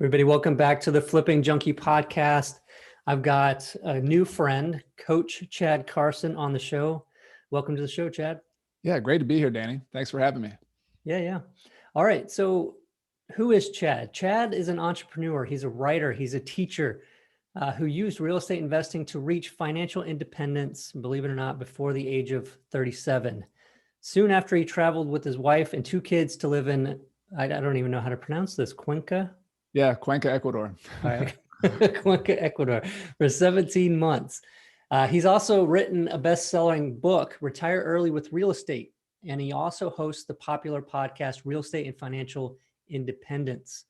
Everybody, welcome back to the Flipping Junkie podcast. I've got a new friend, Coach Chad Carson, on the show. Welcome to the show, Chad. Yeah, great to be here, Danny. Thanks for having me. Yeah. All right. So, who is Chad? Chad is an entrepreneur. He's a writer. He's a teacher who used real estate investing to reach financial independence, believe it or not, before the age of 37. Soon after, he traveled with his wife and two kids to live in, I don't even know how to pronounce this, Cuenca? Yeah, Cuenca, Ecuador. All right. Cuenca, Ecuador, for 17 months. He's also written a best-selling book, Retire Early with Real Estate, and he also hosts the popular podcast, Real Estate and Financial Independence.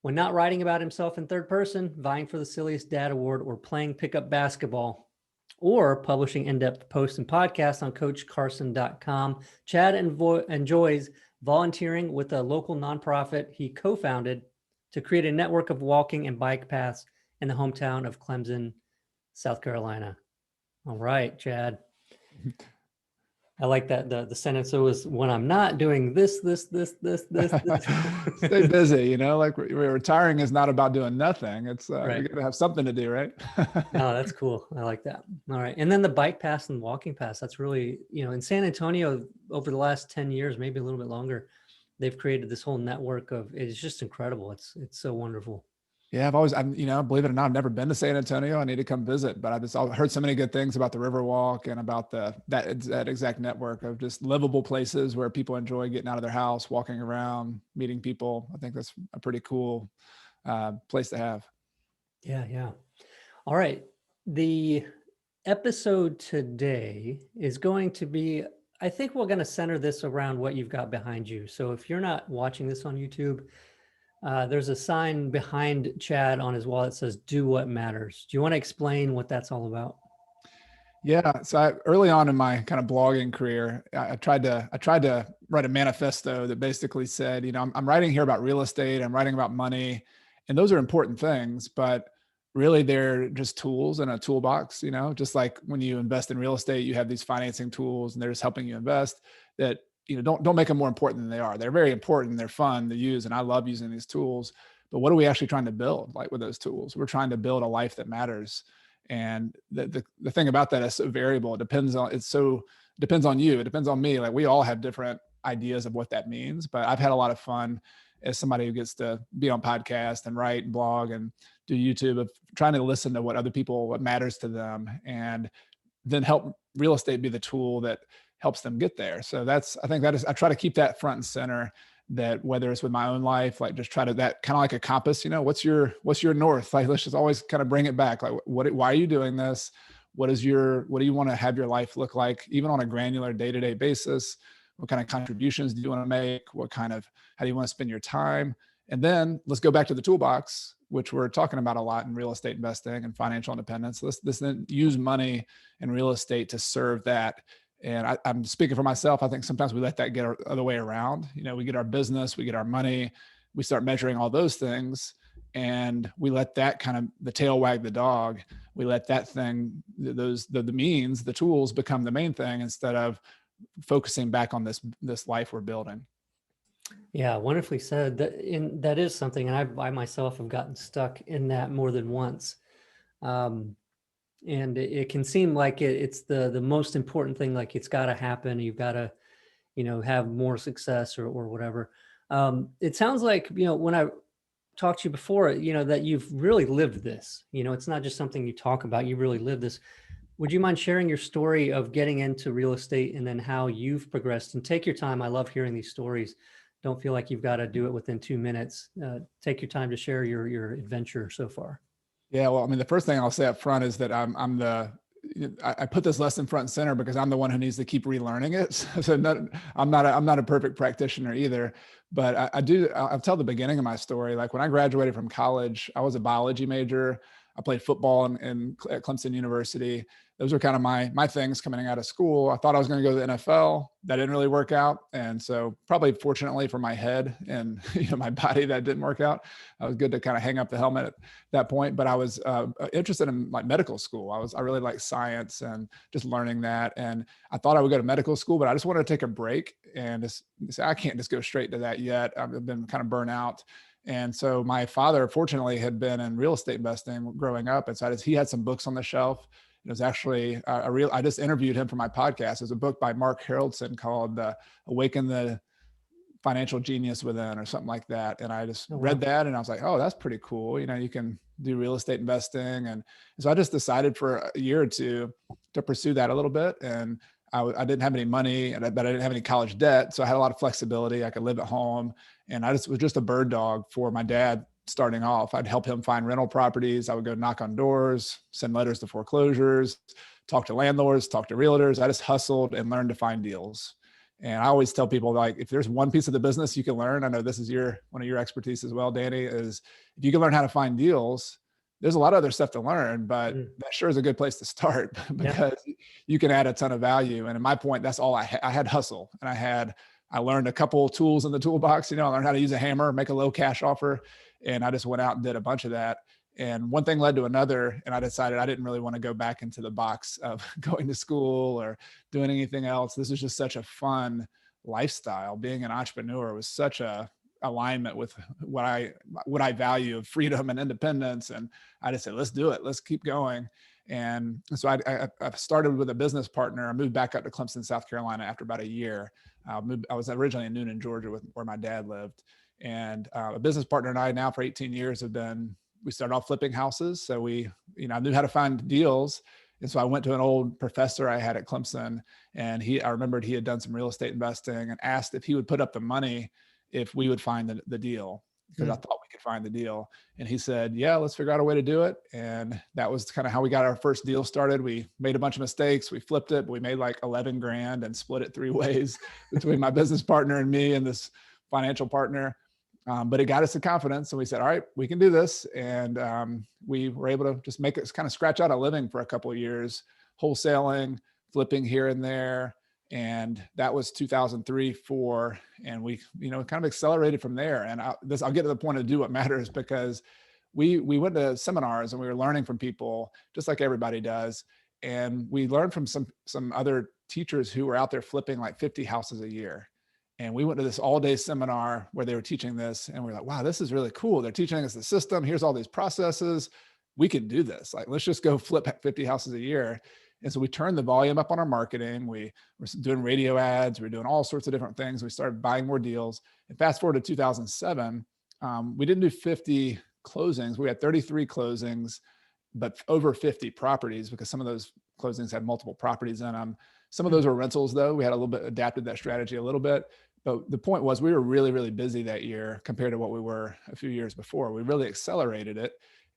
When not writing about himself in third person, vying for the Silliest Dad Award, or playing pickup basketball, or publishing in-depth posts and podcasts on CoachCarson.com, Chad enjoys volunteering with a local nonprofit he co-founded to create a network of walking and bike paths in the hometown of Clemson, South Carolina. All right, Chad. I like that the sentence was, when I'm not doing this. Stay busy, like retiring is not about doing nothing. It's right. We got to have something to do, right? No, that's cool. I like that. All right. And then the bike pass and walking pass, that's really, in San Antonio over the last 10 years, maybe a little bit longer, they've created this whole network of, it's just incredible. It's so wonderful. Yeah, believe it or not, I've never been to San Antonio. I need to come visit, but I've heard so many good things about the Riverwalk and about that exact network of just livable places where people enjoy getting out of their house, walking around, meeting people. I think that's a pretty cool place to have. Yeah. All right. The episode today is going to be, I think we're going to center this around what you've got behind you. So if you're not watching this on YouTube, there's a sign behind Chad on his wall that says, "Do what matters." Do you want to explain what that's all about? Yeah. So early on in my kind of blogging career, I tried to write a manifesto that basically said, I'm writing here about real estate, I'm writing about money, and those are important things, but really they're just tools in a toolbox, just like when you invest in real estate, you have these financing tools and they're just helping you invest. That don't make them more important than they are. They're very important. They're fun to use. And I love using these tools, but what are we actually trying to build? Like with those tools, we're trying to build a life that matters. And the thing about that is so variable. It depends on you. It depends on me. Like we all have different ideas of what that means, but I've had a lot of fun as somebody who gets to be on podcast and write and blog and do YouTube, of trying to listen to what matters to them, and then help real estate be the tool that helps them get there. So I try to keep that front and center, that whether it's with my own life, like just try to, that kind of like a compass, what's your north? Like, let's just always kind of bring it back. Like why are you doing this? What do you want to have your life look like, even on a granular day-to-day basis? What kind of contributions do you want to make? How do you want to spend your time? And then let's go back to the toolbox, which we're talking about a lot in real estate investing and financial independence. Let's then use money and real estate to serve that. And I'm speaking for myself. I think sometimes we let that get our other way around. We get our business, we get our money, we start measuring all those things, and we let that kind of the tail wag the dog. We let that thing, the tools become the main thing, instead of focusing back on this life we're building. Yeah, wonderfully said. That is something, and I myself have gotten stuck in that more than once. And it can seem like it's the most important thing, like it's got to happen. You've got to, have more success or whatever. It sounds like, when I talked to you before, that you've really lived this. It's not just something you talk about, you really live this. Would you mind sharing your story of getting into real estate and then how you've progressed? And take your time. I love hearing these stories. Don't feel like you've got to do it within 2 minutes. Take your time to share your adventure so far. Yeah, well, the first thing I'll say up front is that I put this lesson front and center because I'm the one who needs to keep relearning it. So I'm not a perfect practitioner either, but I'll tell the beginning of my story. Like when I graduated from college, I was a biology major. I played football at Clemson University. Those were kind of my things coming out of school. I thought I was going to go to the NFL. That didn't really work out. And so probably fortunately for my head and my body, that didn't work out. I was good to kind of hang up the helmet at that point, but I was interested in like medical school. I really liked science and just learning that. And I thought I would go to medical school, but I just wanted to take a break and just say, I can't just go straight to that yet. I've been kind of burnt out. And so my father, fortunately, had been in real estate investing growing up. And so he had some books on the shelf. It was actually I just interviewed him for my podcast. There's a book by Mark Haraldson called Awaken the Financial Genius Within, or something like that. And I just read that and I was like, oh, that's pretty cool. You can do real estate investing. And so I just decided for a year or two to pursue that a little bit. And I didn't have any money, but I didn't have any college debt. So I had a lot of flexibility. I could live at home. And I was just a bird dog for my dad starting off. I'd help him find rental properties. I would go knock on doors, send letters to foreclosures, talk to landlords, talk to realtors. I just hustled and learned to find deals. And I always tell people, like, if there's one piece of the business you can learn, I know this is one of your expertise as well, Danny, is if you can learn how to find deals, there's a lot of other stuff to learn, but that sure is a good place to start because you can add a ton of value. And at my point, that's all I had hustle. And I learned a couple of tools in the toolbox. I learned how to use a hammer, make a low cash offer. And I just went out and did a bunch of that. And one thing led to another. And I decided I didn't really want to go back into the box of going to school or doing anything else. This is just such a fun lifestyle. Being an entrepreneur was such a alignment with what I value of freedom and independence. And I just said, let's do it. Let's keep going. And so I started with a business partner. I moved back up to Clemson, South Carolina after about a year. I was originally in Noonan, Georgia, where my dad lived. And a business partner and I now for 18 years we started off flipping houses. So I knew how to find deals. And so I went to an old professor I had at Clemson, and I remembered he had done some real estate investing, and asked if he would put up the money if we would find the deal, because I thought we could find the deal. And he said, yeah, let's figure out a way to do it. And that was kind of how we got our first deal started. We made a bunch of mistakes. We flipped it, but we made like 11 grand and split it 3 ways between my business partner and me and this financial partner. But it got us the confidence, and we said, all right, we can do this. And we were able to just kind of scratch out a living for a couple of years, wholesaling, flipping here and there. And that was 2003, 4. And we, kind of accelerated from there. And I'll get to the point of do what matters, because we went to seminars and we were learning from people just like everybody does. And we learned from some other teachers who were out there flipping like 50 houses a year. And we went to this all-day seminar where they were teaching this, and we're like, wow, this is really cool. They're teaching us the system. Here's all these processes. We can do this. Like, let's just go flip 50 houses a year. And so we turned the volume up on our marketing. We were doing radio ads. We were doing all sorts of different things. We started buying more deals. And fast forward to 2007, we didn't do 50 closings. We had 33 closings, but over 50 properties, because some of those closings had multiple properties in them. Some of those were rentals, though. We had a little bit adapted that strategy a little bit. But the point was, we were really, really busy that year compared to what we were a few years before. We really accelerated it.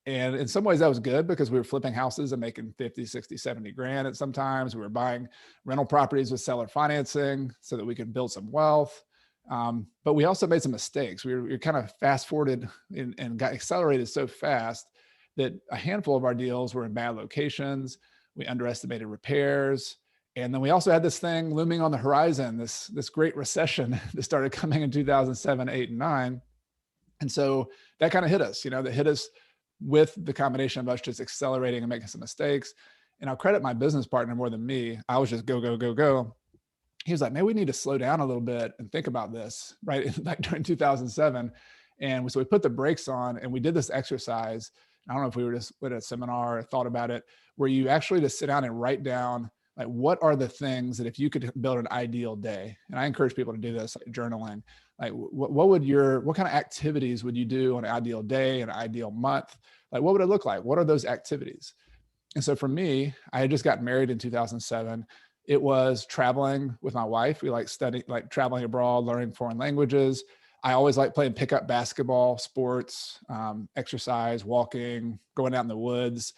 And in some ways that was good, because we were flipping houses and making 50, 60, 70 grand at sometimes. We were buying rental properties with seller financing so that we could build some wealth. But we also made some mistakes. We were kind of fast forwarded and got accelerated so fast that a handful of our deals were in bad locations. We underestimated repairs. And then we also had this thing looming on the horizon, this great recession that started coming in 2007, 8, and 9. And so that kind of hit us, that hit us with the combination of us just accelerating and making some mistakes. And I'll credit my business partner more than me. I was just go, go, go, go. He was like, man, we need to slow down a little bit and think about this, right? Like during 2007. And so we put the brakes on and we did this exercise. I don't know if we were just at a seminar or thought about it, where you actually just sit down and write down, like, what are the things that if you could build an ideal day? And I encourage people to do this, like journaling. Like, what kind of activities would you do on an ideal day, an ideal month? Like, what would it look like? What are those activities? And so for me, I had just gotten married in 2007. It was traveling with my wife. We like traveling abroad, learning foreign languages. I always like playing pickup basketball, sports, exercise, walking, going out in the woods.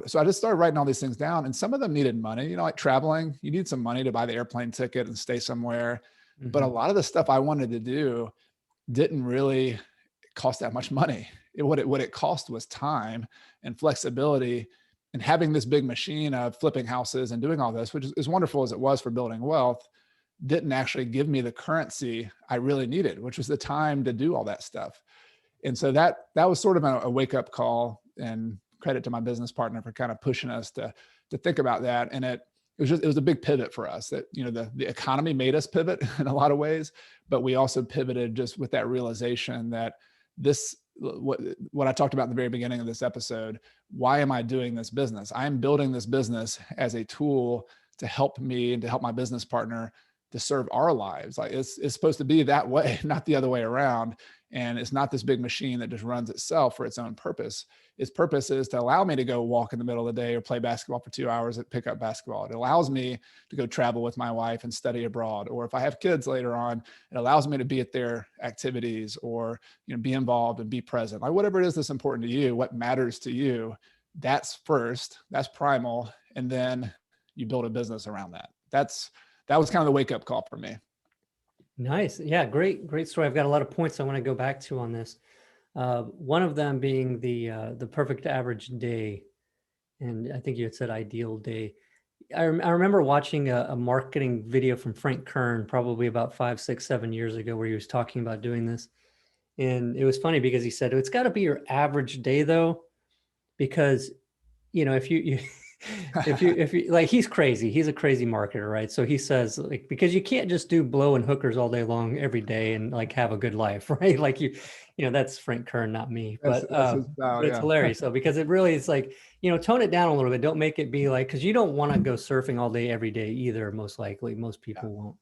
So I just started writing all these things down, and some of them needed money, like traveling, you need some money to buy the airplane ticket and stay somewhere. Mm-hmm. But a lot of the stuff I wanted to do didn't really cost that much money. What it cost was time and flexibility, and having this big machine of flipping houses and doing all this, which is as wonderful as it was for building wealth, didn't actually give me the currency I really needed, which was the time to do all that stuff. And so that was sort of a wake-up call, and credit to my business partner for kind of pushing us to think about that. And it was a big pivot for us. That, the economy made us pivot in a lot of ways, but we also pivoted just with that realization that what I talked about in the very beginning of this episode, why am I doing this business? I'm building this business as a tool to help me and to help my business partner to serve our lives. Like it's supposed to be that way, not the other way around. And it's not this big machine that just runs itself for its own purpose. Its purpose is to allow me to go walk in the middle of the day or play basketball for 2 hours at pick up basketball. It allows me to go travel with my wife and study abroad. Or if I have kids later on, it allows me to be at their activities or, be involved and be present. Like whatever it is that's important to you, what matters to you, that's first, that's primal. And then you build a business around that. That was kind of the wake up call for me. Nice. Yeah. Great story. I've got a lot of points I want to go back to on this. One of them being the perfect average day. And I think you had said ideal day. I remember watching a marketing video from Frank Kern, probably about 5, 6, 7 years ago, where he was talking about doing this. And it was funny because he said, it's got to be your average day though, because, if you if you like, he's crazy. He's a crazy marketer, right? So he says, like, because you can't just do blow and hookers all day long every day and like have a good life, right? Like that's Frank Kern, not me. But it's hilarious. So because it really is like, tone it down a little bit. Don't make it be like, because you don't want to go surfing all day every day either. Most likely, most people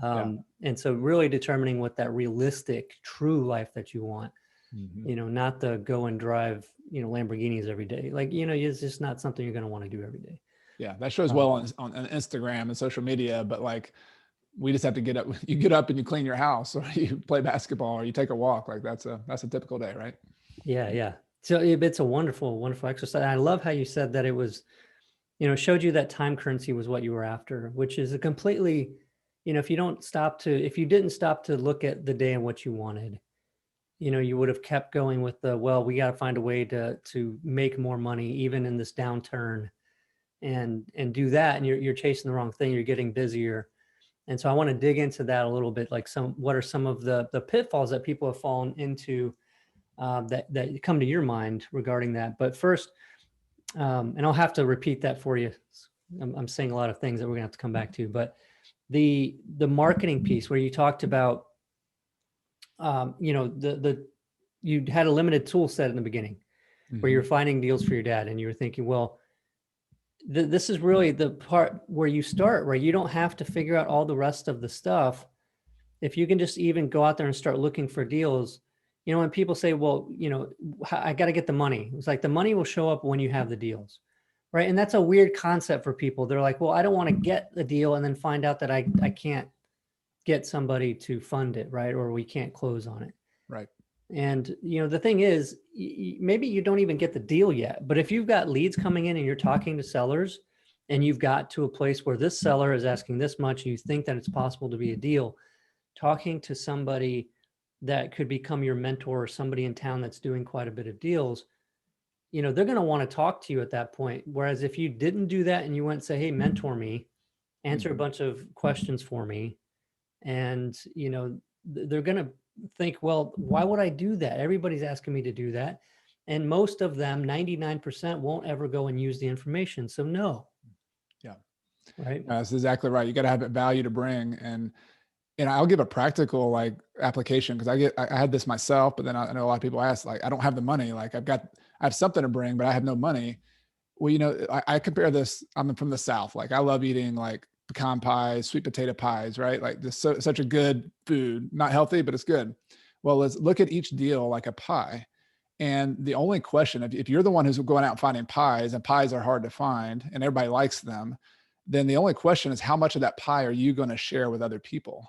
won't. And so really determining what that realistic, true life that you want. Not the go and drive, Lamborghinis every day. Like, it's just not something you're going to want to do every day. Yeah. That shows well on Instagram and social media, but like, we just have to get up, you get up and you clean your house or you play basketball or you take a walk. Like that's a typical day, right? Yeah. Yeah. So it's a wonderful, wonderful exercise. I love how you said that it was, showed you that time currency was what you were after, which is a completely, if you didn't stop to look at the day and what you wanted, you would have kept going with we got to find a way to make more money, even in this downturn and do that. And you're chasing the wrong thing. You're getting busier. And so I want to dig into that a little bit. Like what are some of the pitfalls that people have fallen into that come to your mind regarding that? But first, and I'll have to repeat that for you. I'm saying a lot of things that we're gonna have to come back to, but the marketing piece where you talked about, you had a limited tool set in the beginning where you're finding deals for your dad and you were thinking, well, this is really the part where you start, where you don't have to figure out all the rest of the stuff. If you can just even go out there and start looking for deals, when people say, well, I got to get the money. It's like the money will show up when you have the deals, right? And that's a weird concept for people. They're like, well, I don't want to get the deal and then find out that I can't get somebody to fund it, right? Or we can't close on it. Right. And, the thing is, maybe you don't even get the deal yet, but if you've got leads coming in and you're talking to sellers and you've got to a place where this seller is asking this much, and you think that it's possible to be a deal, talking to somebody that could become your mentor or somebody in town that's doing quite a bit of deals, they're going to want to talk to you at that point. Whereas if you didn't do that and you went and say, hey, mentor me, answer a bunch of questions for me, and, they're going to think, well, why would I do that? Everybody's asking me to do that. And most of them, 99%, won't ever go and use the information. So no. Yeah. Right. That's exactly right. You got to have value to bring. And I'll give a practical application, because I had this myself, but then I know a lot of people ask, like, I don't have the money. Like I have something to bring, but I have no money. Well, I compare this, I'm from the South. Like I love eating like pecan pies, sweet potato pies, right? Like this, such a good food, not healthy, but it's good. Well, let's look at each deal like a pie. And the only question, if you're the one who's going out and finding pies, and pies are hard to find and everybody likes them, then the only question is, how much of that pie are you going to share with other people?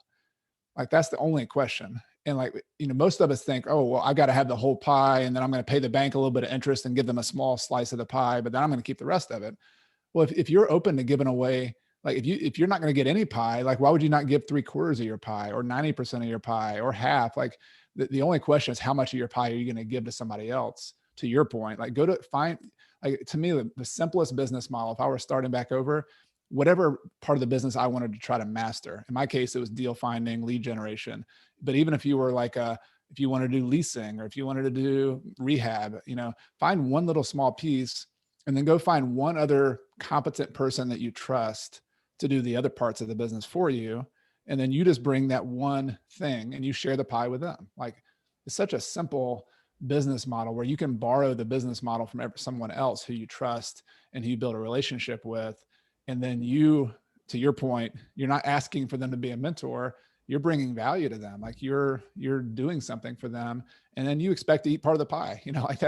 Like that's the only question. And most of us think, oh, well, I got to have the whole pie, and then I'm going to pay the bank a little bit of interest and give them a small slice of the pie, but then I'm going to keep the rest of it. Well, if you're open to giving away, like if you're not going to get any pie, like why would you not give 3/4 of your pie or 90% of your pie or half? Like the only question is, how much of your pie are you going to give to somebody else? To your point, like to me, the simplest business model, if I were starting back over, whatever part of the business I wanted to try to master. In my case, it was deal finding, lead generation. But even if you were if you wanted to do leasing, or if you wanted to do rehab, find one little small piece and then go find one other competent person that you trust to do the other parts of the business for you. And then you just bring that one thing and you share the pie with them. Like is such a simple business model where you can borrow the business model from someone else who you trust and who you build a relationship with. And then you, to your point, you're not asking for them to be a mentor. You're bringing value to them. Like you're doing something for them, and then you expect to eat part of the pie, like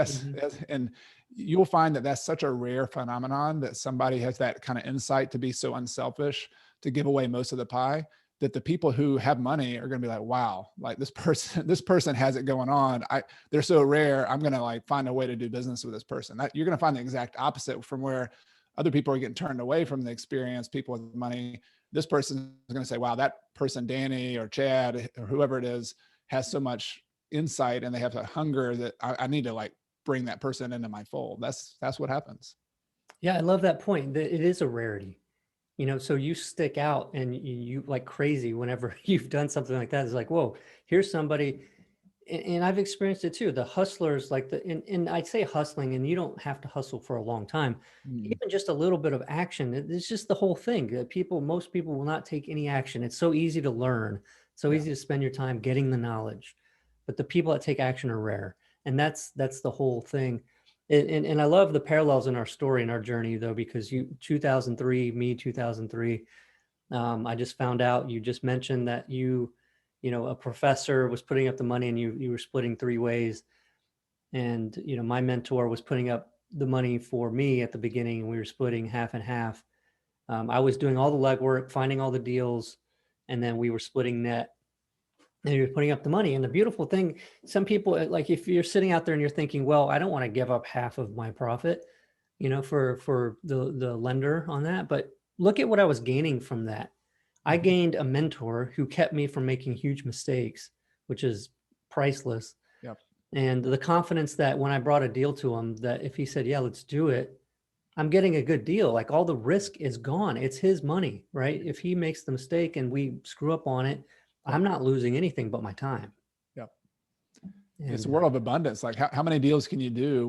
and you'll find that that's such a rare phenomenon, that somebody has that kind of insight to be so unselfish to give away most of the pie, that the people who have money are going to be like, wow, like this person has it going on. They're so rare. I'm going to like find a way to do business with this person. That you're going to find the exact opposite from where other people are getting turned away from the experience, people with money. This person is going to say, wow, that person, Danny or Chad or whoever it is, has so much insight and they have a hunger that I need to like bring that person into my fold. That's what happens. Yeah, I love that point. That it is a rarity. So you stick out and you like crazy whenever you've done something like that. It's like, whoa, here's somebody. And I've experienced it too. The hustlers, like and I'd say hustling, and you don't have to hustle for a long time. Even just a little bit of action. It's just the whole thing that most people will not take any action. It's so easy to learn, so easy to spend your time getting the knowledge, but the people that take action are rare. And that's the whole thing. And I love the parallels in our story and our journey though, because 2003, me 2003, I just found out, you just mentioned that a professor was putting up the money and you were splitting 3 ways. And, my mentor was putting up the money for me at the beginning and we were splitting half and half. I was doing all the legwork, finding all the deals, and then we were splitting net. And you're putting up the money. And the beautiful thing, some people, like if you're sitting out there and you're thinking, well, I don't want to give up half of my profit, for the lender on that. But look at what I was gaining from that. I gained a mentor who kept me from making huge mistakes, which is priceless. Yep. And the confidence that when I brought a deal to him, that if he said, yeah, let's do it, I'm getting a good deal. Like all the risk is gone. It's his money, right? If he makes the mistake and we screw up on it, I'm not losing anything but my time. Yep. And it's a world of abundance. Like how many deals can you do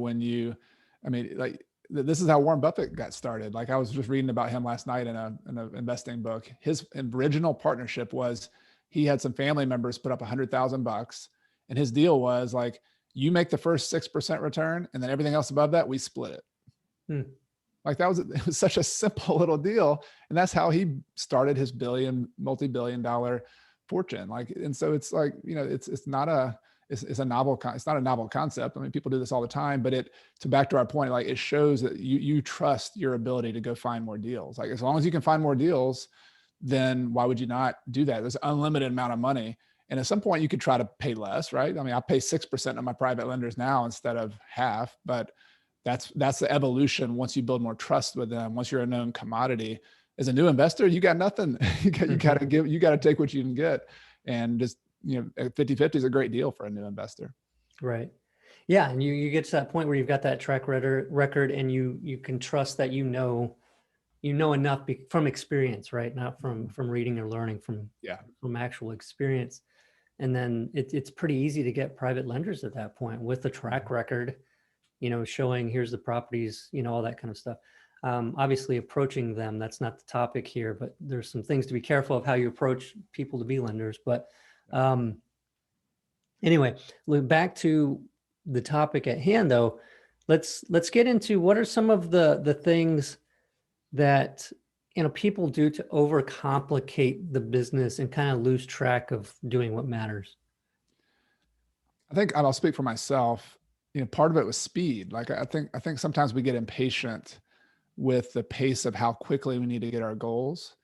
like this is how Warren Buffett got started. Like I was just reading about him last night in an investing book. His original partnership was he had some family members put up $100,000 and his deal was like, you make the first 6% return and then everything else above that, we split it. Like it was such a simple little deal. And that's how he started his multi-billion-dollar fortune. Like, and so it's like, it's not a novel concept. I mean, people do this all the time, but back to our point, like it shows that you trust your ability to go find more deals. Like as long as you can find more deals, then why would you not do that? There's an unlimited amount of money. And at some point you could try to pay less, right? I mean, I pay 6% on my private lenders now instead of half, but that's the evolution. Once you build more trust with them, once you're a known commodity, as a new investor, you got nothing. You got to take what you can get. And just, 50-50 is a great deal for a new investor. Right. Yeah. And you get to that point where you've got that track record and you can trust that, enough from experience, right? Not from reading or learning from actual experience. And then it's pretty easy to get private lenders at that point with the track record, showing here's the properties, all that kind of stuff. Obviously approaching them, that's not the topic here, but there's some things to be careful of how you approach people to be lenders. But anyway, back to the topic at hand though, let's get into what are some of the things that, people do to overcomplicate the business and kind of lose track of doing what matters. I think I'll speak for myself. Part of it was speed. Like I think sometimes we get impatient with the pace of how quickly we need to get our goals.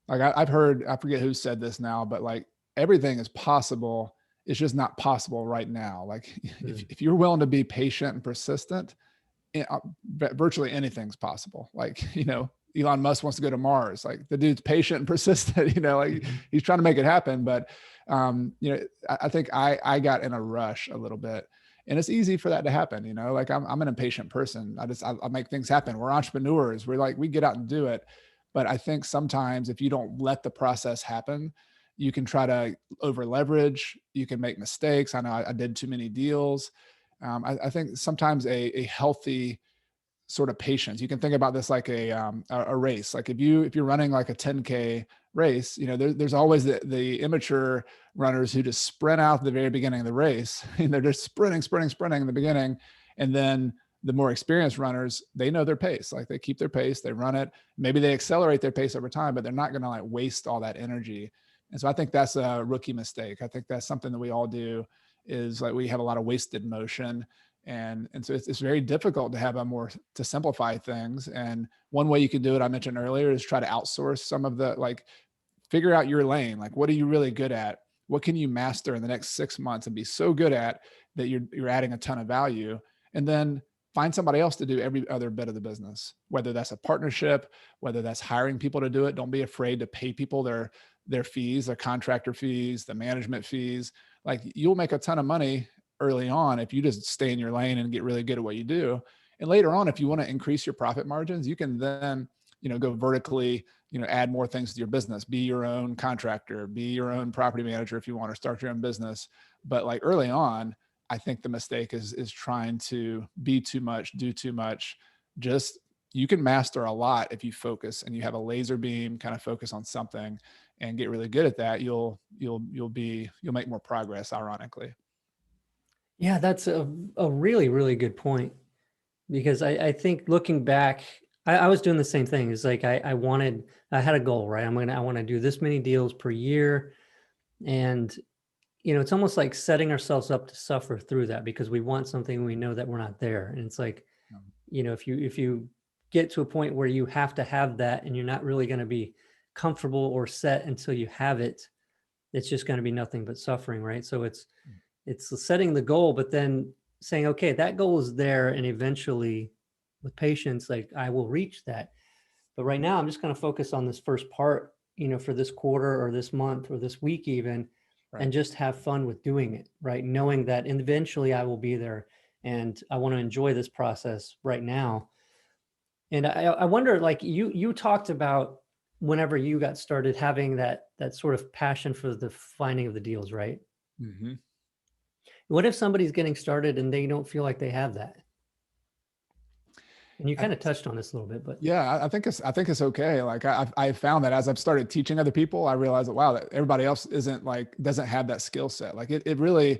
Like I've heard, I forget who said this now, but like everything is possible. It's just not possible right now. Like if you're willing to be patient and persistent, virtually anything's possible. Like, Elon Musk wants to go to Mars. Like the dude's patient and persistent, he's trying to make it happen. But, I think I got in a rush a little bit. And it's easy for that to happen, like I'm an impatient person. I make things happen. We're entrepreneurs. We get out and do it. But I think sometimes if you don't let the process happen, you can try to over leverage. You can make mistakes. I know I did too many deals. I think sometimes a healthy sort of patience. You can think about this like a race. Like if you're running like a 10K race, there's always the immature runners who just sprint out at the very beginning of the race, and they're just sprinting in the beginning. And then the more experienced runners, they know their pace. Like they keep their pace, they run it. Maybe they accelerate their pace over time, but they're not going to like waste all that energy. And so I think that's a rookie mistake. I think that's something that we all do, is like we have a lot of wasted motion. And so it's very difficult to have to simplify things. And one way you can do it, I mentioned earlier, is try to outsource some of figure out your lane. Like, what are you really good at? What can you master in the next 6 months and be so good at that you're adding a ton of value? And then find somebody else to do every other bit of the business, whether that's a partnership, whether that's hiring people to do it. Don't be afraid to pay people their fees, their contractor fees, the management fees. Like, you'll make a ton of money early on if you just stay in your lane and get really good at what you do. And later on, if you want to increase your profit margins, you can then, go vertically, add more things to your business, be your own contractor, be your own property manager if you want to start your own business. But like early on, I think the mistake is trying to be too much, do too much. Just, you can master a lot if you focus and you have a laser beam kind of focus on something and get really good at that. You'll make more progress, ironically. Yeah, that's a really, really good point, because I think looking back, I was doing the same thing. It's like I had a goal, right? I want to do this many deals per year. And, it's almost like setting ourselves up to suffer through that, because we want something, we know that we're not there. And it's like, if you get to a point where you have to have that and you're not really going to be comfortable or set until you have it, it's just going to be nothing but suffering, right? So it's setting the goal, but then saying, okay, that goal is there, and eventually with patience, like I will reach that. But right now I'm just going to focus on this first part, for this quarter or this month or this week even, right, and just have fun with doing it, right? Knowing that eventually I will be there, and I want to enjoy this process right now. And I wonder, like you talked about whenever you got started having that sort of passion for the finding of the deals, right? Mm-hmm. What if somebody's getting started and they don't feel like they have that? And you kind of touched on this a little bit, but yeah, I think it's okay. Like I found that as I've started teaching other people, I realized that, wow, that everybody else doesn't have that skill set. Like it really,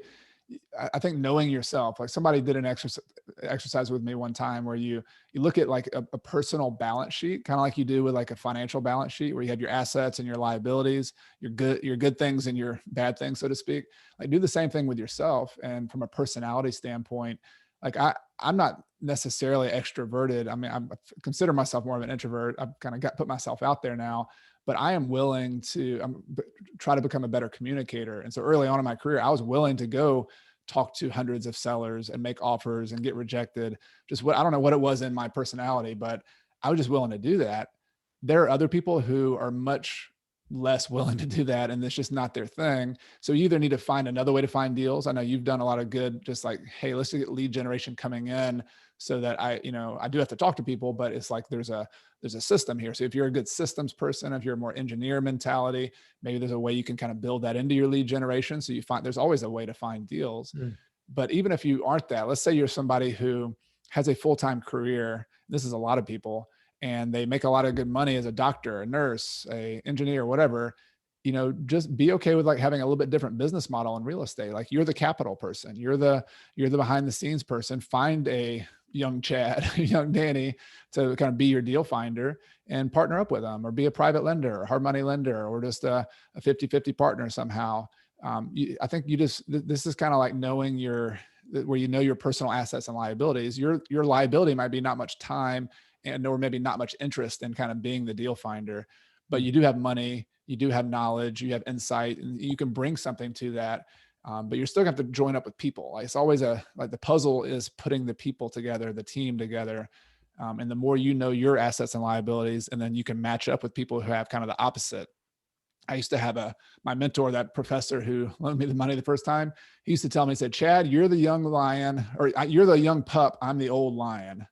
I think knowing yourself, like somebody did an exercise with me one time where you look at like a personal balance sheet, kind of like you do with like a financial balance sheet, where you have your assets and your liabilities, your good things and your bad things, so to speak. Like do the same thing with yourself. And from a personality standpoint, like I'm not necessarily extroverted. I mean, I consider myself more of an introvert. I've kind of put myself out there now, but I am willing to try to become a better communicator. And so early on in my career, I was willing to go talk to hundreds of sellers and make offers and get rejected. I don't know what it was in my personality, but I was just willing to do that. There are other people who are much less willing to do that, and it's just not their thing. So you either need to find another way to find deals. I know you've done a lot of good, just like, hey, let's get lead generation coming in so that I do have to talk to people, but it's like there's a system here. So if you're a good systems person, if you're a more engineer mentality, maybe there's a way you can kind of build that into your lead generation. So there's always a way to find deals. But even if you aren't that, let's say you're somebody who has a full-time career, this is a lot of people, and they make a lot of good money as a doctor, a nurse, a engineer, whatever, just be okay with like having a little bit different business model in real estate. Like you're the capital person, you're the behind the scenes person. Find a young Chad, young Danny to kind of be your deal finder and partner up with them, or be a private lender or hard money lender, or just a 50-50 partner somehow. I think this is kind of like knowing where you know your personal assets and liabilities. Your liability might be not much time or maybe not much interest in kind of being the deal finder, but you do have money, you do have knowledge, you have insight, and you can bring something to that. But you're still going to have to join up with people. Like it's always the puzzle is putting the people together, the team together. And the more you know your assets and liabilities, and then you can match up with people who have kind of the opposite. I used to have my mentor, that professor who loaned me the money the first time. He used to tell me, he said, Chad, you're the young lion, or you're the young pup. I'm the old lion.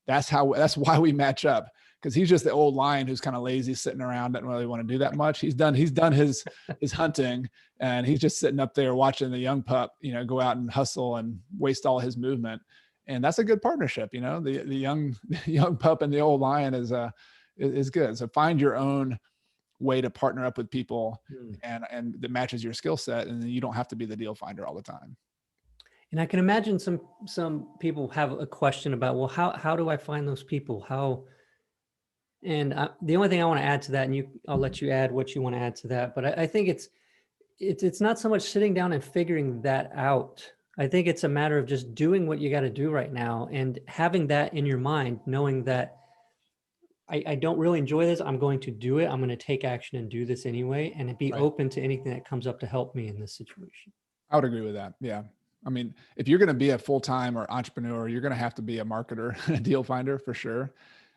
That's why we match up. Because he's just the old lion who's kind of lazy, sitting around, doesn't really want to do that much. He's done his hunting, and he's just sitting up there watching the young pup, go out and hustle and waste all his movement. And that's a good partnership. The young, the young pup and the old lion is good. So find your own way to partner up with people Mm. and that matches your skill set. And then you don't have to be the deal finder all the time. And I can imagine some people have a question about, well, how do I find those people? And the only thing I want to add to that, and I'll let you add what you want to add to that, but I think it's not so much sitting down and figuring that out. I think it's a matter of just doing what you got to do right now and having that in your mind, knowing that I don't really enjoy this. I'm going to do it. I'm going to take action and do this anyway, and be Right. open to anything that comes up to help me in this situation. I would agree with that. Yeah. I mean, if you're going to be a full-time or entrepreneur, you're going to have to be a marketer, a deal finder for sure.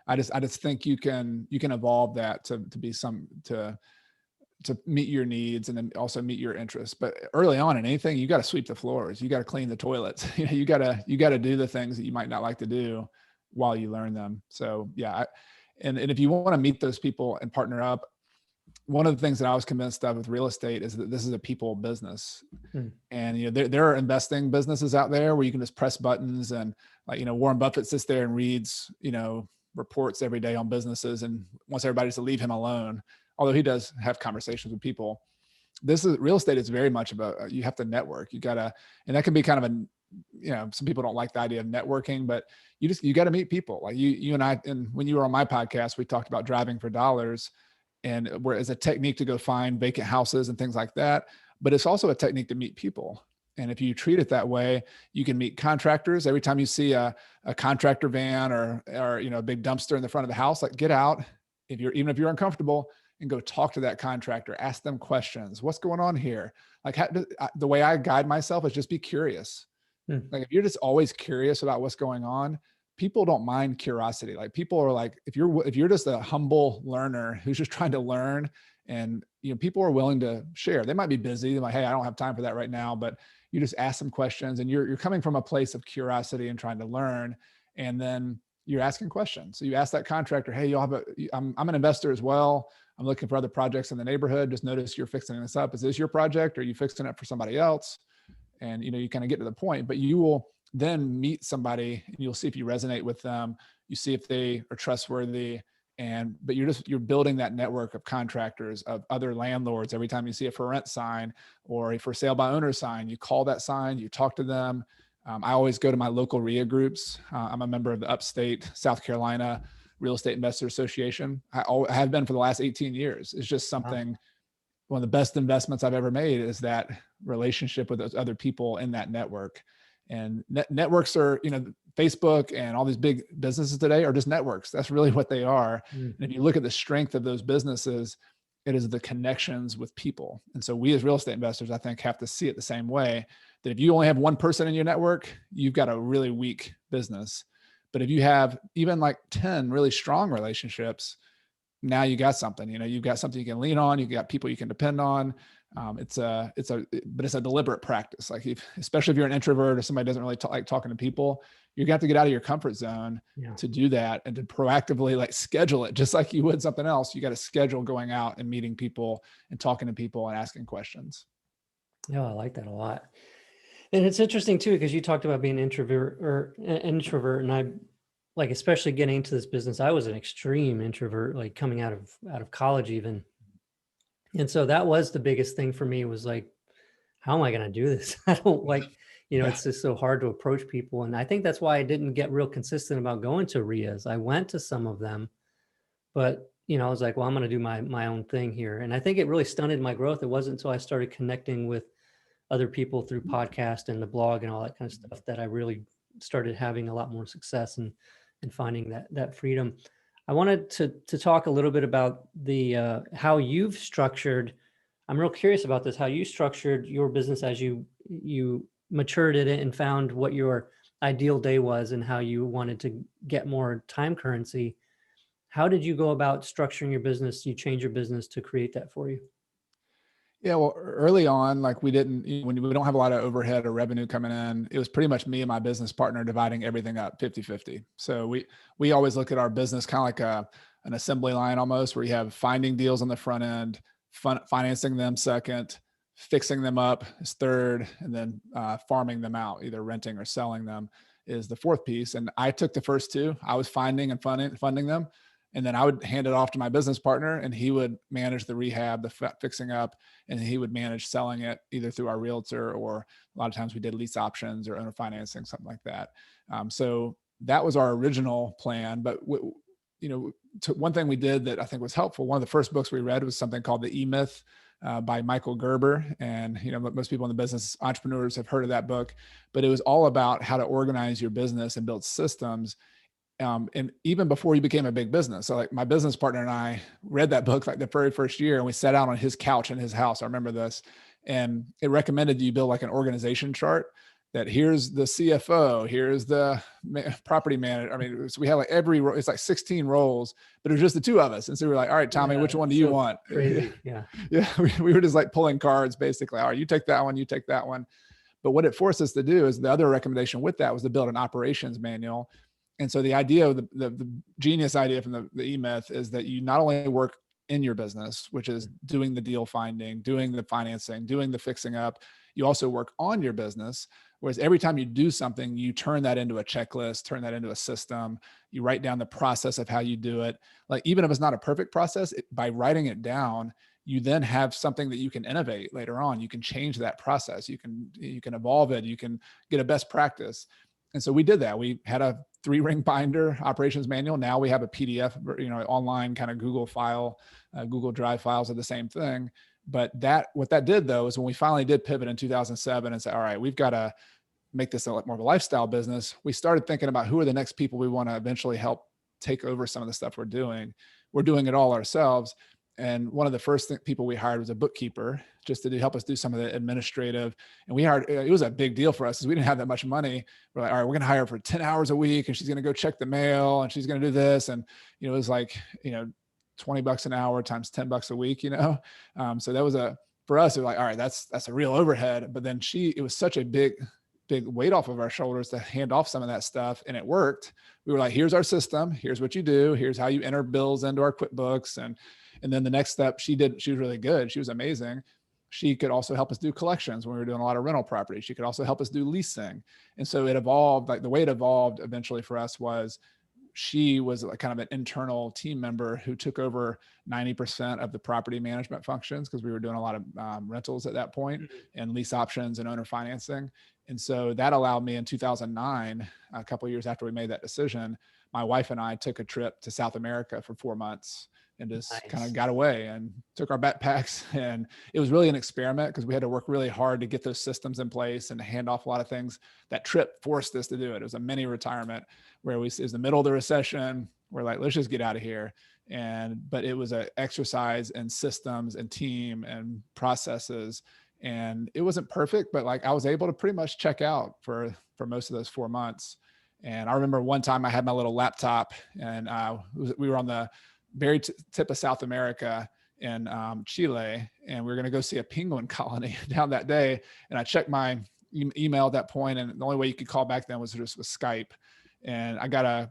I just think you can evolve that to be to meet your needs and then also meet your interests. But early on in anything, you got to sweep the floors, you got to clean the toilets, you got to do the things that you might not like to do while you learn them. So yeah. And if you want to meet those people and partner up, one of the things that I was convinced of with real estate is that this is a people business. And, there are investing businesses out there where you can just press buttons and Warren Buffett sits there and reads, reports every day on businesses and wants everybody to leave him alone. Although he does have conversations with people. This is real estate is very much about, you have to network. You gotta, and that can be kind of some people don't like the idea of networking, but you got to meet people like you and I. And when you were on my podcast, we talked about driving for dollars, and where as a technique to go find vacant houses and things like that. But it's also a technique to meet people. And if you treat it that way, you can meet contractors. Every time you see a contractor van or a big dumpster in the front of the house, like get out, even if you're uncomfortable, and go talk to that contractor, ask them questions. What's going on here? Like the way I guide myself is just be curious. Like if you're just always curious about what's going on, people don't mind curiosity. Like people are like, if you're just a humble learner who's just trying to learn, and people are willing to share. They might be busy. They're like, hey, I don't have time for that right now. But you just ask some questions, and you're coming from a place of curiosity and trying to learn. And then you're asking questions. So you ask that contractor, hey, I'm an investor as well. I'm looking for other projects in the neighborhood. Just notice you're fixing this up. Is this your project? Or are you fixing it for somebody else? And, you kind of get to the point, but you will then meet somebody and you'll see if you resonate with them. You see if they are trustworthy. But you're building that network of contractors, of other landlords. Every time you see a for rent sign or a for sale by owner sign, you call that sign, you talk to them. I always go to my local RIA groups. I'm a member of the Upstate South Carolina Real Estate Investor Association. I have been for the last 18 years. It's just something, one of the best investments I've ever made is that relationship with those other people in that network. And networks are, Facebook and all these big businesses today are just networks. That's really what they are. And if you look at the strength of those businesses, it is the connections with people. And so we as real estate investors, I think, have to see it the same way, that if you only have one person in your network, you've got a really weak business. But if you have even like 10 really strong relationships, now you got something. You've got something you can lean on. You've got people you can depend on. But it's a deliberate practice. Like especially if you're an introvert or somebody doesn't really like talking to people, you're gonna have to get out of your comfort zone to do that, and to proactively like schedule it, just like you would something else. You got to schedule going out and meeting people and talking to people and asking questions. Yeah, I like that a lot. And it's interesting too, because you talked about being an introvert, and I, like, especially getting into this business, I was an extreme introvert, like coming out of college even. And so that was the biggest thing for me, was like, how am I going to do this? I don't like, it's just so hard to approach people. And I think that's why I didn't get real consistent about going to RIAs. I went to some of them, but I was like, well, I'm going to do my own thing here. And I think it really stunted my growth. It wasn't until I started connecting with other people through podcast and the blog and all that kind of stuff that I really started having a lot more success and finding that freedom. I wanted to talk a little bit about the how you've structured. I'm real curious about this, how you structured your business as you matured it and found what your ideal day was and how you wanted to get more time currency. How did you go about structuring your business? You change your business to create that for you? Yeah, well, early on, like when we don't have a lot of overhead or revenue coming in, it was pretty much me and my business partner dividing everything up 50-50. So we always look at our business kind of like an assembly line almost, where you have finding deals on the front end, financing them second, fixing them up is third, and then farming them out, either renting or selling them, is the fourth piece. And I took the first two. I was finding and funding them. And then I would hand it off to my business partner, and he would manage the rehab, the fixing up, and he would manage selling it either through our realtor, or a lot of times we did lease options or owner financing, something like that. So that was our original plan. But one thing we did that I think was helpful, one of the first books we read was something called The E-Myth by Michael Gerber. And, most people in the business, entrepreneurs, have heard of that book, but it was all about how to organize your business and build systems. And even before you became a big business. So like my business partner and I read that book like the very first year, and we sat out on his couch in his house. I remember this. And it recommended you build like an organization chart, that here's the CFO, here's the property manager. I mean, so we had like it's like 16 roles, but it was just the two of us. And so we were like, all right, Tommy, which one do you want? Crazy. Yeah. Yeah. We were just like pulling cards basically. All right, you take that one, you take that one. But what it forced us to do is, the other recommendation with that was to build an operations manual. And so the idea of the genius idea from the E-Myth is that you not only work in your business, which is doing the deal finding, doing the financing, doing the fixing up, you also work on your business. Whereas every time you do something, you turn that into a checklist, turn that into a system. You write down the process of how you do it. Like, even if it's not a perfect process, by writing it down, you then have something that you can innovate later on. You can change that process. You can evolve it. You can get a best practice. And so we did that. We had a 3-ring binder operations manual. Now we have a PDF, online kind of Google file, Google Drive files are the same thing. But what that did though, is when we finally did pivot in 2007 and say, all right, we've got to make this a lot more of a lifestyle business. We started thinking about who are the next people we want to eventually help take over some of the stuff we're doing. We're doing it all ourselves. And one of the first people we hired was a bookkeeper, just to help us do some of the administrative. And it was a big deal for us because we didn't have that much money. We're like, all right, we're going to hire her for 10 hours a week, and she's going to go check the mail, and she's going to do this. And, it was like, $20 an hour times $10 a week, So that was for us, it was like, all right, that's a real overhead. But then it was such a big weight off of our shoulders to hand off some of that stuff. And it worked. We were like, here's our system. Here's what you do. Here's how you enter bills into our QuickBooks. And then the next step she was really good. She was amazing. She could also help us do collections when we were doing a lot of rental property. She could also help us do leasing. And so it evolved, like the way it evolved eventually for us was, she was like kind of an internal team member who took over 90% of the property management functions, because we were doing a lot of rentals at that point, and lease options and owner financing. And so that allowed me in 2009, a couple of years after we made that decision, my wife and I took a trip to South America for 4 months and just kind of got away and took our backpacks. And it was really an experiment because we had to work really hard to get those systems in place and to hand off a lot of things. That trip forced us to do it. It was a mini retirement where it was the middle of the recession. We're like, let's just get out of here. But it was an exercise in systems and team and processes. And it wasn't perfect, but like I was able to pretty much check out for most of those 4 months. And I remember one time I had my little laptop, and we were on the very tip of South America in Chile, and we were going to go see a penguin colony down that day. And I checked my email at that point, and the only way you could call back then was just with Skype. And I got a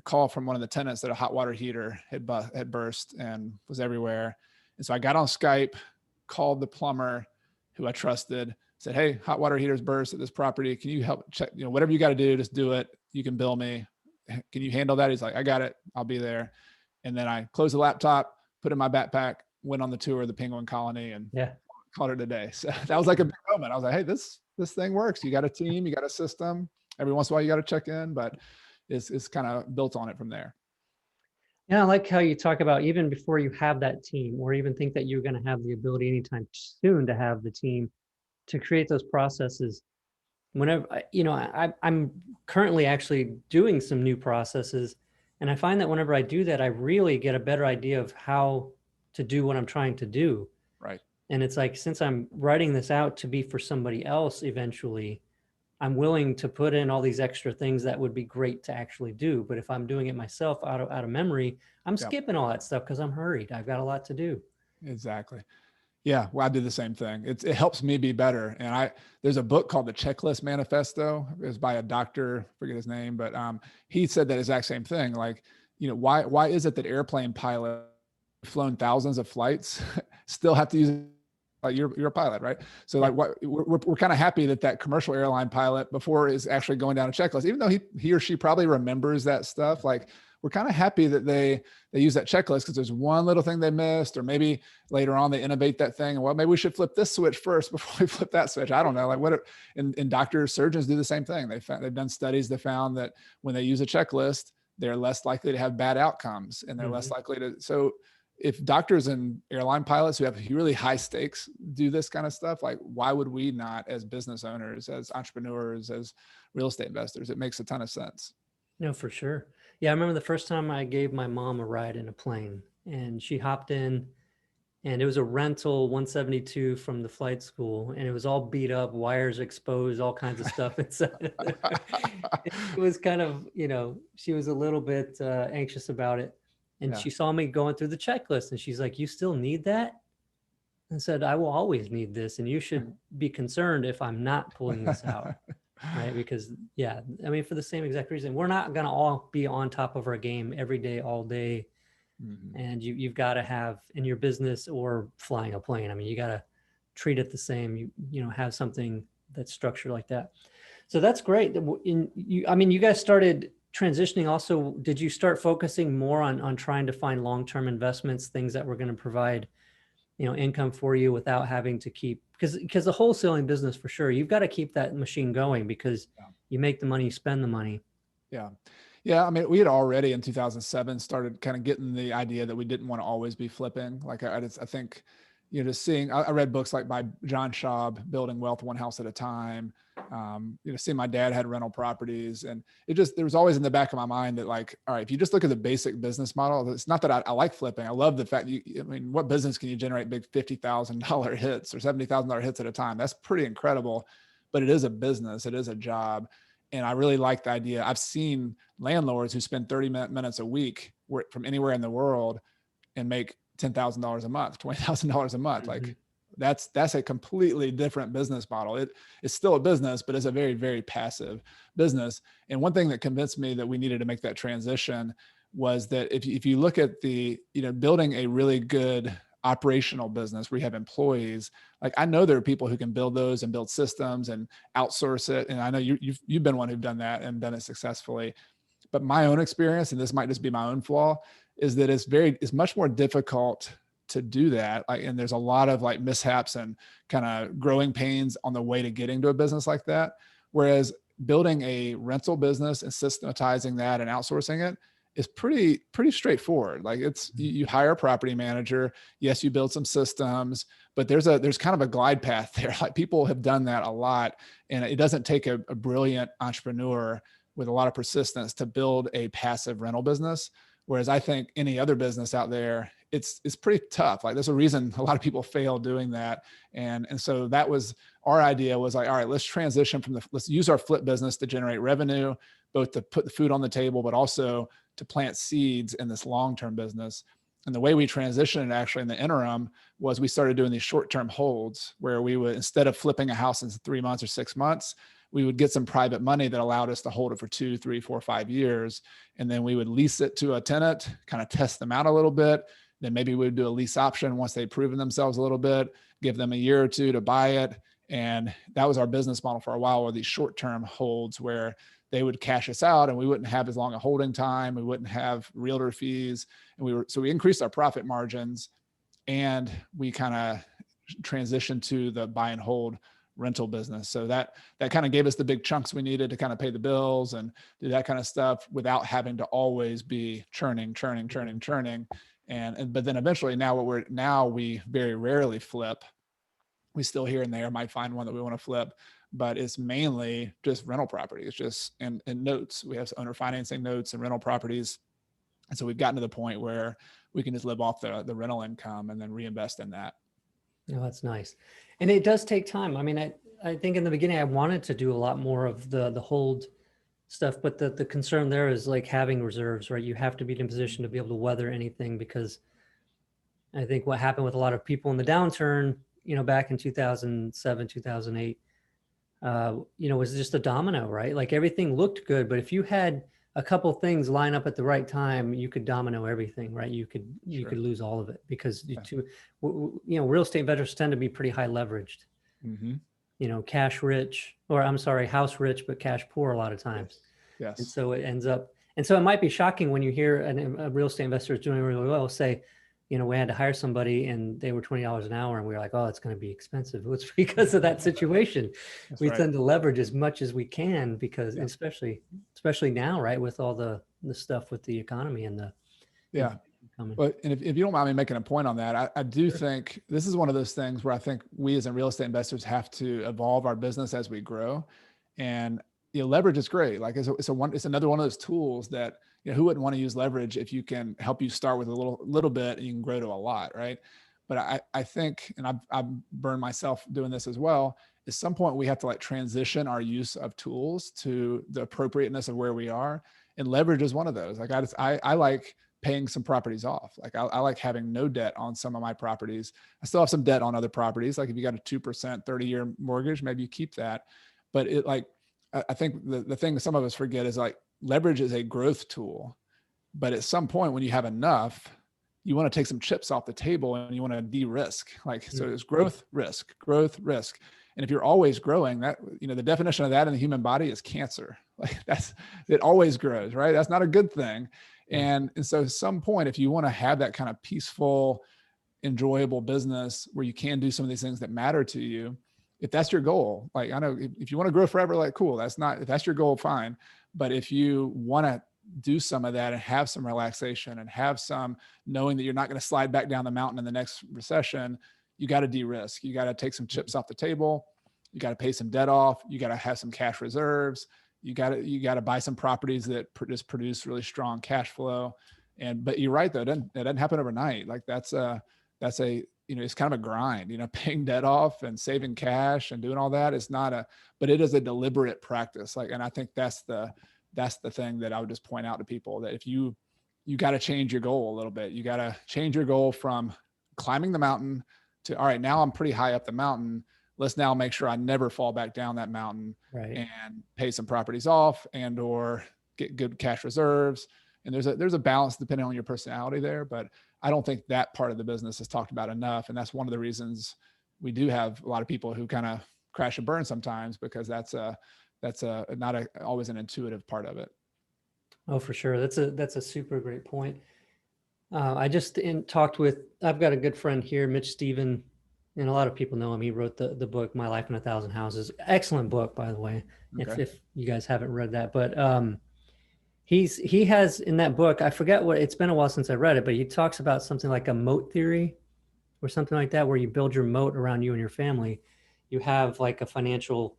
call from one of the tenants that a hot water heater had burst and was everywhere. And so I got on Skype, called the plumber who I trusted, said, hey, hot water heater's burst at this property. Can you help check, whatever you got to do, just do it. You can bill me. Can you handle that? He's like, I got it. I'll be there. And then I closed the laptop, put it in my backpack, went on the tour of the penguin colony, and called it a day. So that was like a big moment. I was like, hey, this thing works. You got a team, you got a system. Every once in a while you got to check in, but it's kind of built on it from there. Yeah, I like how you talk about even before you have that team, or even think that you're going to have the ability anytime soon to have the team, to create those processes. Whenever, I'm currently actually doing some new processes, and I find that whenever I do that, I really get a better idea of how to do what I'm trying to do. Right. And it's like, since I'm writing this out to be for somebody else eventually, I'm willing to put in all these extra things that would be great to actually do. But if I'm doing it myself out of memory, I'm skipping all that stuff because I'm hurried. I've got a lot to do. Exactly. Yeah. Well, I do the same thing. It helps me be better. And there's a book called The Checklist Manifesto. It was by a doctor, forget his name, but he said that exact same thing. Like, why is it that airplane pilots flown thousands of flights still have to use like you're a pilot, right? So like what we're kind of happy that commercial airline pilot before is actually going down a checklist, even though he or she probably remembers that stuff. Like we're kind of happy that they use that checklist because there's one little thing they missed, or maybe later on they innovate that thing. And well, maybe we should flip this switch first before we flip that switch. I don't know. Like and doctors, surgeons do the same thing. They've done studies that found that when they use a checklist, they're less likely to have bad outcomes, and they're less likely to. So if doctors and airline pilots who have really high stakes do this kind of stuff, like why would we not, as business owners, as entrepreneurs, as real estate investors? It makes a ton of sense. No, for sure. Yeah, I remember the first time I gave my mom a ride in a plane, and she hopped in, and it was a rental 172 from the flight school, and it was all beat up, wires exposed, all kinds of stuff inside. It was kind of, she was a little bit anxious about it. And she saw me going through the checklist, and she's like, "You still need that?" And said, "I will always need this. And you should be concerned if I'm not pulling this out." Right. Because for the same exact reason, we're not going to all be on top of our game every day, all day. Mm-hmm. And you've got to have in your business or flying a plane. I mean, you got to treat it the same, have something that's structured like that. So that's great. You guys started transitioning. Also, did you start focusing more on trying to find long-term investments, things that were going to provide, income for you without having to keep, because the wholesaling business, for sure, you've got to keep that machine going because you make the money, you spend the money. Yeah. Yeah. I mean, we had already in 2007 started kind of getting the idea that we didn't want to always be flipping. Like I think, just seeing, I read books like by John Schaub, Building Wealth One House at a Time. Seeing my dad had rental properties, and there was always in the back of my mind that like, all right, if you just look at the basic business model, it's not that I like flipping. I love the fact what business can you generate big $50,000 hits or $70,000 hits at a time? That's pretty incredible, but it is a business. It is a job. And I really like the idea. I've seen landlords who spend 30 minutes a week from anywhere in the world and make $10,000 a month, $20,000 a month. Mm-hmm. Like that's a completely different business model. It's still a business, but it's a very, very passive business. And one thing that convinced me that we needed to make that transition was that if you look at building a really good operational business where you have employees, like I know there are people who can build those and build systems and outsource it. And I know you've been one who've done that and done it successfully. But my own experience, and this might just be my own flaw, is that it's much more difficult to do that. Like, and there's a lot of like mishaps and kind of growing pains on the way to getting to a business like that. Whereas building a rental business and systematizing that and outsourcing it is pretty straightforward. Like you hire a property manager. Yes, you build some systems, but there's kind of a glide path there. Like people have done that a lot, and it doesn't take a brilliant entrepreneur with a lot of persistence to build a passive rental business. Whereas I think any other business out there, it's pretty tough. Like there's a reason a lot of people fail doing that. And so that was our idea, was like, all right, let's transition let's use our flip business to generate revenue, both to put the food on the table, but also to plant seeds in this long-term business. And the way we transitioned actually in the interim was we started doing these short-term holds where we would, instead of flipping a house in 3 months or 6 months, we would get some private money that allowed us to hold it for 2, 3, 4, 5 years. And then we would lease it to a tenant, kind of test them out a little bit. Then maybe we would do a lease option once they'd proven themselves a little bit, give them a year or two to buy it. And that was our business model for a while, were these short-term holds where they would cash us out and we wouldn't have as long a holding time. We wouldn't have realtor fees. And so we increased our profit margins, and we kind of transitioned to the buy and hold rental business. So that kind of gave us the big chunks we needed to kind of pay the bills and do that kind of stuff without having to always be churning. But then eventually now we very rarely flip. We still here and there might find one that we want to flip, but it's mainly just rental property. It's just, and notes. We have owner financing notes and rental properties. And so we've gotten to the point where we can just live off the rental income and then reinvest in that. Oh, that's nice. And it does take time. I mean, I think in the beginning, I wanted to do a lot more of the hold stuff, but the concern there is like having reserves, right? You have to be in a position to be able to weather anything, because I think what happened with a lot of people in the downturn, back in 2007, 2008, was just a domino, right? Like everything looked good, but if you had a couple things line up at the right time, you could domino everything, right? You could lose all of it because real estate investors tend to be pretty high leveraged. Mm-hmm. Cash rich, or I'm sorry, house rich, but cash poor a lot of times. Yes. And so it ends up, and so it might be shocking when you hear a real estate investor is doing really well, say, we had to hire somebody and they were $20 an hour and we were like, oh, it's going to be expensive. It's because of that situation. We tend to leverage as much as we can because especially now, right, with all the stuff with the economy and the But if you don't mind me making a point on that, I do think this is one of those things where I think we as real estate investors have to evolve our business as we grow. And leverage is great. Like it's another one of those tools that who wouldn't want to use leverage if you can help you start with a little bit and you can grow to a lot, right? But I think, and I've burned myself doing this as well, at some point we have to transition our use of tools to the appropriateness of where we are. And leverage is one of those. Like I like paying some properties off. Like I like having no debt on some of my properties. I still have some debt on other properties. Like if you got a 2% 30-year mortgage, maybe you keep that. But I think the thing that some of us forget is leverage is a growth tool, but at some point when you have enough, you want to take some chips off the table and you want to de-risk. So it's growth, risk. And if you're always growing, that, the definition of that in the human body is cancer. It always grows, right? That's not a good thing. And so at some point, if you want to have that kind of peaceful, enjoyable business where you can do some of these things that matter to you, if that's your goal, I know if you want to grow forever, cool. If that's your goal, fine. But if you want to do some of that and have some relaxation and have some knowing that you're not going to slide back down the mountain in the next recession, you got to de-risk. You got to take some chips off the table. You got to pay some debt off. You got to have some cash reserves. You got to buy some properties that just produce really strong cash flow. But you're right though, it doesn't happen overnight. That's it's kind of a grind, paying debt off and saving cash and doing all that. But it is a deliberate practice. And I think that's the thing that I would just point out to people, that if you got to change your goal a little bit. You got to change your goal from climbing the mountain to, all right, now I'm pretty high up the mountain. Let's now make sure I never fall back down that mountain, and pay some properties off or get good cash reserves. And there's a balance depending on your personality there, but I don't think that part of the business is talked about enough. And that's one of the reasons we do have a lot of people who kind of crash and burn sometimes, because that's not always an intuitive part of it. Oh, for sure. That's a super great point. I just I've got a good friend here, Mitch Stephen, and a lot of people know him. He wrote the book, My Life in 1,000 Houses. Excellent book, by the way, if you guys haven't read that. But he has in that book, I forget it's been a while since I read it, but he talks about something like a moat theory or something like that, where you build your moat around you and your family. You have like a financial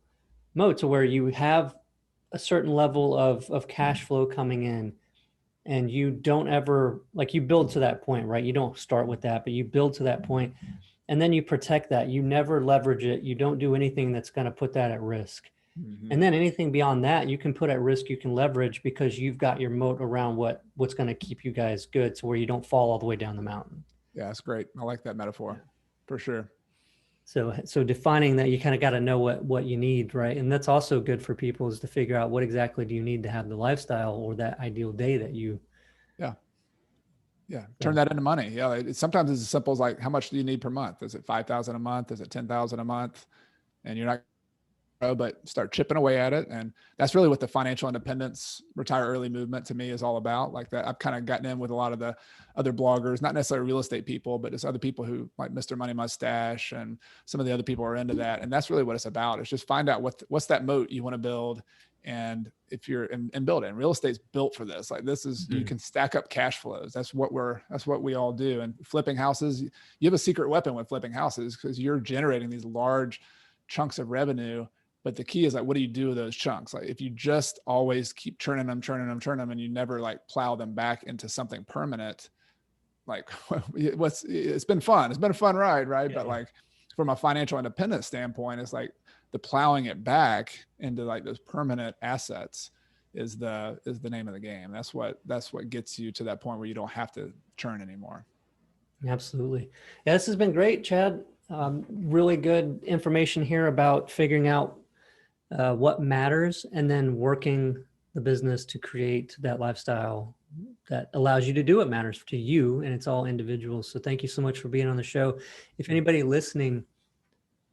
moat to where you have a certain level of cash flow coming in, and you don't ever, you build to that point, right? You don't start with that, but you build to that point, and then you protect that. You never leverage it. You don't do anything that's going to put that at risk. Mm-hmm. And then anything beyond that, you can put at risk, you can leverage, because you've got your moat around what's going to keep you guys good, so where you don't fall all the way down the mountain. Yeah, that's great. I like that metaphor for sure. So defining that, you kind of got to know what you need, right? And that's also good for people, is to figure out what exactly do you need to have the lifestyle or that ideal day that you. Yeah. Turn that into money. Yeah. Sometimes it's as simple as how much do you need per month? Is it 5,000 a month? Is it 10,000 a month? And you're not, but start chipping away at it. And that's really what the financial independence, retire early movement to me is all about. That I've kind of gotten in with a lot of the other bloggers, not necessarily real estate people, but it's other people who like Mr. Money Mustache, and some of the other people are into that. And that's really what it's about. It's just find out what's that moat you want to build. And if you're and build it, and real estate's built for this. This is, you can stack up cash flows. That's what we all do. And flipping houses, you have a secret weapon with flipping houses, because you're generating these large chunks of revenue. But the key is what do you do with those chunks? If you just always keep churning them, and you never plow them back into something permanent, it's been fun. It's been a fun ride, right? Yeah. But from a financial independence standpoint, it's the plowing it back into those permanent assets is the name of the game. That's what gets you to that point where you don't have to churn anymore. Absolutely. Yeah, this has been great, Chad. Really good information here about figuring out what matters, and then working the business to create that lifestyle that allows you to do what matters to you, and it's all individual. So thank you so much for being on the show. If anybody listening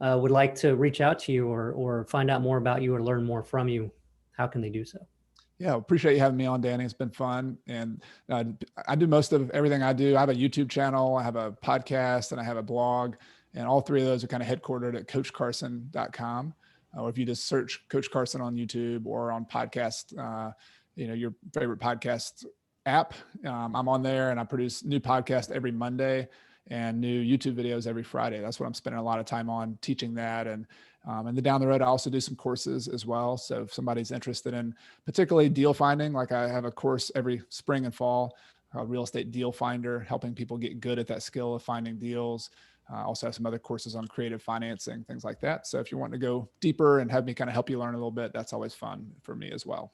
would like to reach out to you or find out more about you or learn more from you, how can they do so? Yeah, appreciate you having me on, Danny. It's been fun. And I do most of everything I do. I have a YouTube channel, I have a podcast, and I have a blog. And all three of those are kind of headquartered at coachcarson.com. Or if you just search Coach Carson on YouTube or on podcast, your favorite podcast app, I'm on there, and I produce new podcasts every Monday and new YouTube videos every Friday. That's what I'm spending a lot of time on, teaching that. And then down the road, I also do some courses as well. So if somebody's interested in particularly deal finding, like I have a course every spring and fall, Real Estate Deal Finder, helping people get good at that skill of finding deals. I also have some other courses on creative financing, things like that. So if you want to go deeper and have me kind of help you learn a little bit, that's always fun for me as well.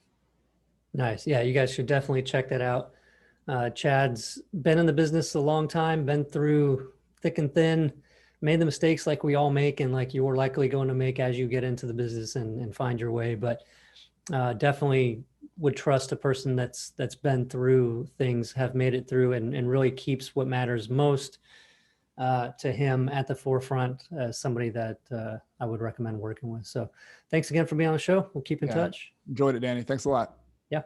Nice. Yeah, you guys should definitely check that out. Chad's been in the business a long time, been through thick and thin, made the mistakes like we all make and like you're likely going to make as you get into the business and find your way. But definitely would trust a person that's been through things, have made it through, and really keeps what matters most to him at the forefront as somebody that I would recommend working with. So thanks again for being on the show. We'll keep in touch. Enjoyed it, Danny. Thanks a lot. Yeah.